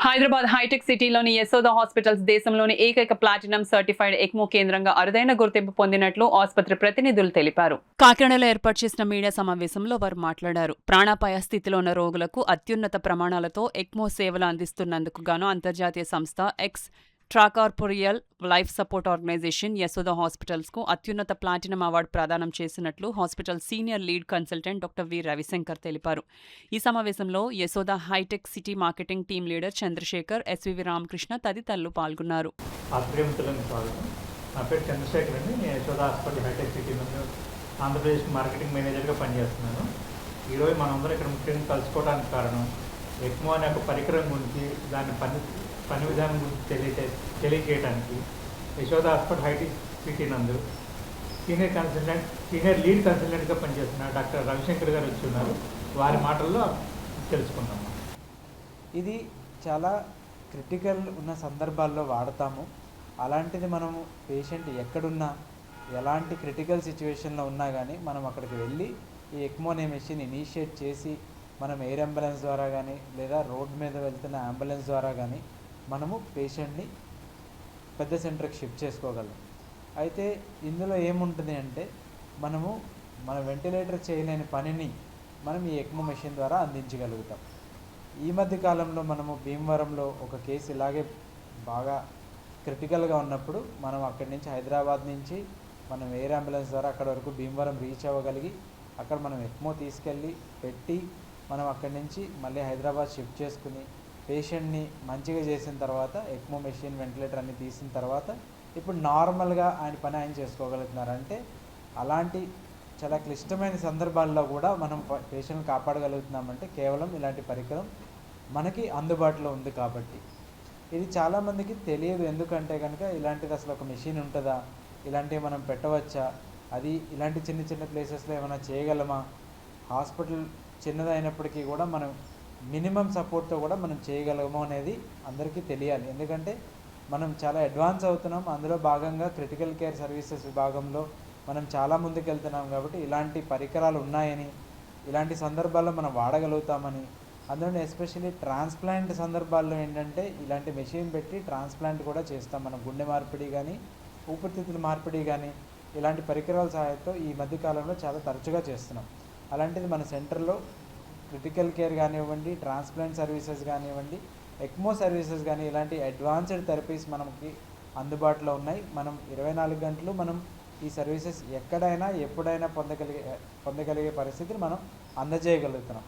Hyderabad hitech సిటీలోని Yashoda hospitals దేశంలోని ఏకైక ప్లాటినం సర్టిఫైడ్ ఎక్మో కేంద్రంగా అరుదైన గుర్తింపు పొందినట్లు ఆసుపత్రి ప్రతినిధులు తెలిపారు. కాకినాడలో ఏర్పాటు చేసిన మీడియా సమావేశంలో వారు మాట్లాడారు. ప్రాణాపాయ స్థితిలో ఉన్న రోగులకు అత్యున్నత ప్రమాణాలతో ఎక్మో సేవలు అందిస్తున్నందుకు గాను అంతర్జాతీయ సంస్థ extracorporeal life support organisation Yashoda హాస్పిటల్స్కు అత్యున్నత ప్లాటినం అవార్డు ప్రదానం చేసినట్లు hospital senior lead consultant doctor V Ravishankar తెలిపారు. ఈ సమావేశంలో యశోద హైటెక్ City marketing team leader Chandrashekar, SVV Ramakrishna తదితరులు పాల్గొన్నారు. ఆంధ్రప్రదేశ్ మార్కెటింగ్ మేనేజర్గా పనిచేస్తున్నాను. ఈరోజు మనందరం ఇక్కడ ముఖ్యంగా కలుసుకోవడానికి కారణం ఎక్మో అనే ఒక పరికరం గురించి, దాని పని విధానం గురించి తెలియజేయడానికి యశోద హాస్పిటల్ హైటెక్ సిటీ నందు సీనియర్ లీడ్ కన్సల్టెంట్గా పనిచేస్తున్న డాక్టర్ రవిశంకర్ గారు వచ్చి ఉన్నారు. వారి మాటల్లో తెలుసుకుందాం. ఇది చాలా క్రిటికల్ ఉన్న సందర్భాల్లో వాడతాము. అలాంటిది మనము పేషెంట్ ఎక్కడున్నా, ఎలాంటి క్రిటికల్ సిచ్యువేషన్లో ఉన్నా కానీ మనం అక్కడికి వెళ్ళి ఈ ఎక్మో అనే మెషిన్ ఇనిషియేట్ చేసి మనం ఎయిర్ అంబులెన్స్ ద్వారా కానీ లేదా రోడ్ మీద వెళ్తున్న అంబులెన్స్ ద్వారా కానీ మనము పేషెంట్ని పెద్ద సెంటర్కి షిఫ్ట్ చేసుకోగలం. అయితే ఇందులో ఏముంటుంది అంటే మన వెంటిలేటర్ చేయలేని పనిని మనం ఈ ఎక్మో మెషిన్ ద్వారా అందించగలుగుతాం. ఈ మధ్య కాలంలో మనము భీమవరంలో ఒక కేసు ఇలాగే బాగా క్రిటికల్గా ఉన్నప్పుడు మనం అక్కడి నుంచి హైదరాబాద్ నుంచి మనం ఎయిర్ అంబులెన్స్ ద్వారా అక్కడ వరకు భీమవరం రీచ్ అవ్వగలిగి అక్కడ మనం ఎక్మో తీసుకెళ్ళి పెట్టి మనం అక్కడి నుంచి మళ్ళీ హైదరాబాద్ షిఫ్ట్ చేసుకుని పేషెంట్ని మంచిగా చేసిన తర్వాత ఎక్మో మెషిన్ వెంటిలేటర్ అన్ని తీసిన తర్వాత ఇప్పుడు నార్మల్గా ఆయన చేసుకోగలుగుతున్నారు. అంటే అలాంటి చాలా క్లిష్టమైన సందర్భాల్లో కూడా మనం పేషెంట్ని కాపాడగలుగుతున్నామంటే కేవలం ఇలాంటి పరికరం మనకి అందుబాటులో ఉంది కాబట్టి. ఇది చాలామందికి తెలియదు. ఎందుకంటే కనుక ఇలాంటిది అసలు ఒక మెషిన్ ఉంటుందా, ఇలాంటివి మనం పెట్టవచ్చా, అది ఇలాంటి చిన్న చిన్న ప్లేసెస్లో ఏమైనా చేయగలమా, హాస్పిటల్ చిన్నదైనప్పటికీ కూడా మనం మినిమం సపోర్ట్తో కూడా మనం చేయగలము అనేది అందరికీ తెలియాలి. ఎందుకంటే మనం చాలా అడ్వాన్స్ అవుతున్నాం. అందులో భాగంగా క్రిటికల్ కేర్ సర్వీసెస్ విభాగంలో మనం చాలా ముందుకు వెళ్తున్నాం. కాబట్టి ఇలాంటి పరికరాలు ఉన్నాయని, ఇలాంటి సందర్భాల్లో మనం వాడగలుగుతామని, అందులో ఎస్పెషల్లీ ట్రాన్స్ప్లాంట్ సందర్భాల్లో ఏంటంటే ఇలాంటి మెషిన్ పెట్టి ట్రాన్స్ప్లాంట్ కూడా చేస్తాం. మనం గుండె మార్పిడి కానీ, ఊపిరితిత్తుల మార్పిడి కానీ ఇలాంటి పరికరాల సహాయంతో ఈ మధ్యకాలంలో చాలా తరచుగా చేస్తున్నాం. అలాంటిది మన సెంటర్లో క్రిటికల్ కేర్ కానివ్వండి, ట్రాన్స్ప్లాంట్ సర్వీసెస్ కానివ్వండి, ఎక్మో సర్వీసెస్ కానీ ఇలాంటి అడ్వాన్స్డ్ థెరపీస్ మనకి అందుబాటులో ఉన్నాయి. మనం 24 గంటలు మనం ఈ సర్వీసెస్ ఎక్కడైనా ఎప్పుడైనా పొందగలిగే పరిస్థితిని మనం అందజేయగలుగుతున్నాం.